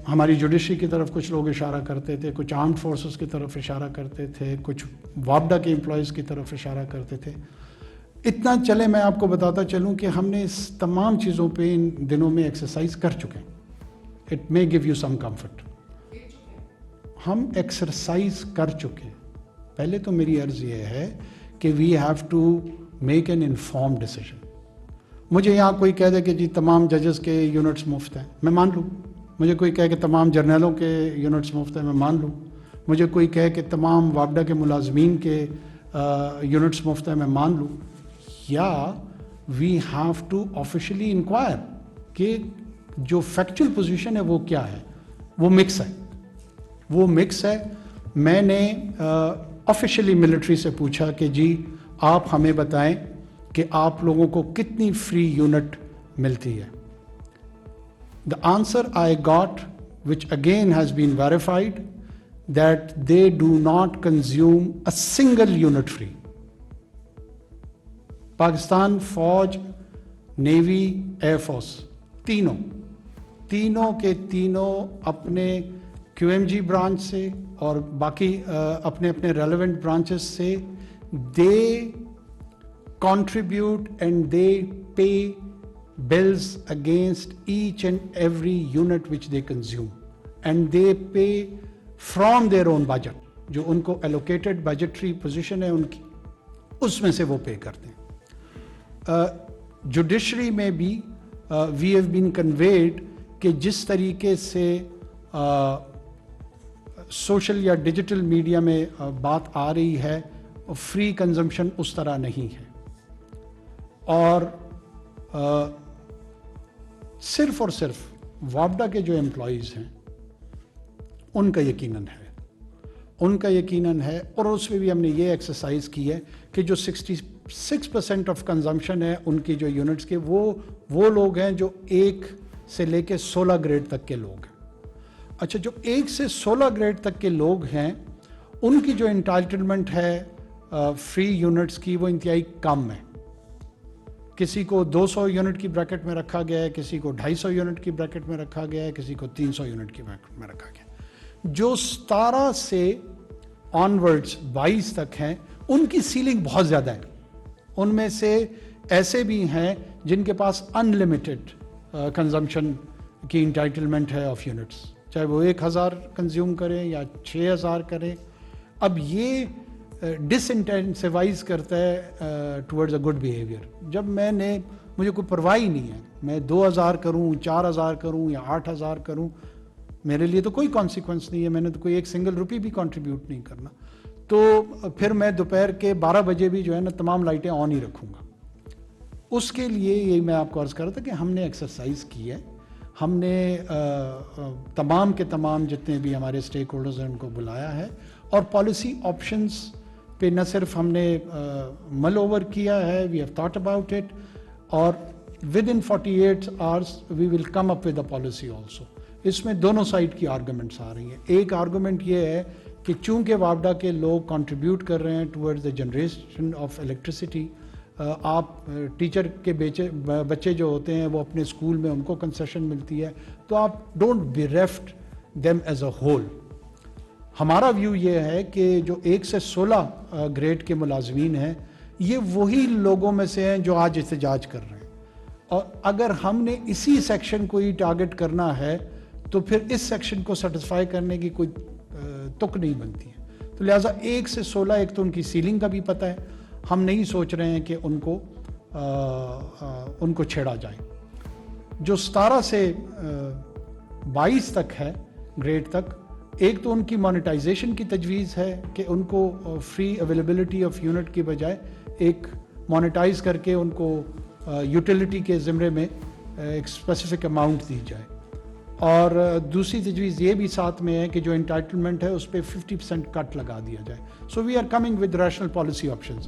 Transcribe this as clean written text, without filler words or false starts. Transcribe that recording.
ہماری جوڈیشری کی طرف کچھ لوگ اشارہ کرتے تھے, کچھ آرمڈ فورسز کی طرف اشارہ کرتے تھے, کچھ وابڈا کے امپلائیز کی طرف اشارہ کرتے تھے. اتنا چلے میں آپ کو بتاتا چلوں کہ ہم نے اس تمام چیزوں پہ ان دنوں میں ایکسرسائز کر چکے ہیں. It may give you some comfort. ہم ایکسرسائز کر چکے ہیں. پہلے تو میری عرض یہ ہے کہ we have to make an inform decision. مجھے یہاں کوئی کہہ دے کہ جی تمام ججز کے یونٹس مفت ہیں, میں مان لوں. مجھے کوئی کہے کہ تمام جرنیلوں کے یونٹس مفت ہیں, میں مان لوں. مجھے کوئی کہے کہ تمام وابڈا کے ملازمین کے یونٹس مفت ہیں, میں مان لوں. یا we have to officially inquire کہ جو فیکچوئل پوزیشن ہے وہ کیا ہے. وہ مکس ہے. میں نے آفیشلی ملٹری سے پوچھا کہ جی آپ ہمیں بتائیں کہ آپ لوگوں کو کتنی فری یونٹ ملتی ہے. The answer I got, which again has been verified, that they do not consume a single unit free. Pakistan فوج, نیوی, ایئر فورس, تینوں کے تینوں اپنے کیو ایم جی برانچ سے اور باقی اپنے ریلیونٹ برانچز سے they contribute and they pay bills against each and every unit which they consume, and they pay from their own budget. جو ان کو allocated budgetary position ہے ان کی, اس میں سے وہ پے کرتے ہیں. جوڈیشری میں بھی we have been conveyed کہ جس طریقے سے سوشل یا ڈیجیٹل میڈیا میں بات آ رہی ہے, فری کنزمپشن اس طرح نہیں ہے. اور صرف اور صرف وابڈا کے جو امپلائیز ہیں ان کا یقیناً ہے اور اس میں بھی ہم نے یہ ایکسرسائز کی ہے کہ جو 66% آف کنزمپشن ہے ان کی جو یونٹس کے, وہ لوگ ہیں جو 1 سے لے کے 16 گریڈ تک کے لوگ ہیں. اچھا, جو 1 سے 16 گریڈ تک کے لوگ ہیں ان کی جو انٹائٹلمنٹ ہے فری یونٹس کی وہ انتہائی کم ہے. کسی کو 200 یونٹ کی بریکٹ میں رکھا گیا ہے, کسی کو 250 یونٹ کی بریکٹ میں رکھا گیا ہے, کسی کو 300 یونٹ کی بریکٹ میں رکھا گیا ہے. جو 17 سے آنورڈز 22 تک ہیں ان کی سیلنگ بہت زیادہ ہے. ان میں سے ایسے بھی ہیں جن کے پاس انلمیٹڈ کنزمپشن کی انٹائٹلمنٹ ہے آف یونٹس, چاہے وہ 1000 کنزیوم کریں یا 6000 کریں. اب یہ ڈس انٹینسیوائز کرتا ہے ٹورڈز اے گڈ بیہیویئر. جب مجھے کوئی پرواہ ہی نہیں ہے, میں 2000 کروں, 4000 کروں یا 8000 کروں, میرے لیے تو کوئی کانسیکوینس نہیں ہے, میں نے تو کوئی ایک سنگل روپی بھی کنٹریبیوٹ نہیں کرنا. تو پھر میں دوپہر کے 12 بجے بھی جو ہے نا تمام لائٹیں آن ہی رکھوں گا. اس کے لیے یہی میں آپ کو عرض کر رہا تھا کہ ہم نے ایکسرسائز کی ہے. ہم نے تمام کے تمام جتنے بھی ہمارے اسٹیک ہولڈرز ہیں ان کو بلایا ہے اور پالیسی آپشنز پہ نہ صرف ہم نے مل اوور کیا ہے, we have thought about it, اور within 48 hours we will come up with a policy also. اس میں دونوں سائڈ کی آرگومنٹس آ رہی ہیں. ایک آرگومنٹ یہ ہے کہ چونکہ وابڈا کے لوگ کنٹریبیوٹ کر رہے ہیں towards the generation of electricity, آپ ٹیچر کے بچے جو ہوتے ہیں وہ اپنے اسکول میں ان کو کنسیشن ملتی ہے, تو آپ don't be reft them as a whole. ہمارا ویو یہ ہے کہ جو 1 سے 16 گریڈ کے ملازمین ہیں یہ وہی لوگوں میں سے ہیں جو آج احتجاج کر رہے ہیں, اور اگر ہم نے اسی سیکشن کو ہی ٹارگٹ کرنا ہے تو پھر اس سیکشن کو سیٹسفائی کرنے کی کوئی تک نہیں بنتی ہے. تو لہٰذا 1 سے 16 ایک تو ان کی سیلنگ کا بھی پتہ ہے, ہم نہیں سوچ رہے ہیں کہ ان کو چھیڑا جائے. جو 17 سے 22 تک ہے گریڈ تک, ایک تو ان کی مانیٹائزیشن کی تجویز ہے کہ ان کو فری اویلیبلٹی آف یونٹ کی بجائے ایک مانیٹائز کر کے ان کو یوٹیلیٹی کے زمرے میں ایک اسپیسیفک اماؤنٹ دی جائے. اور دوسری تجویز یہ بھی ساتھ میں ہے کہ جو انٹائٹلمنٹ ہے اس پہ 50% کٹ لگا دیا جائے. So we are coming with rational policy options.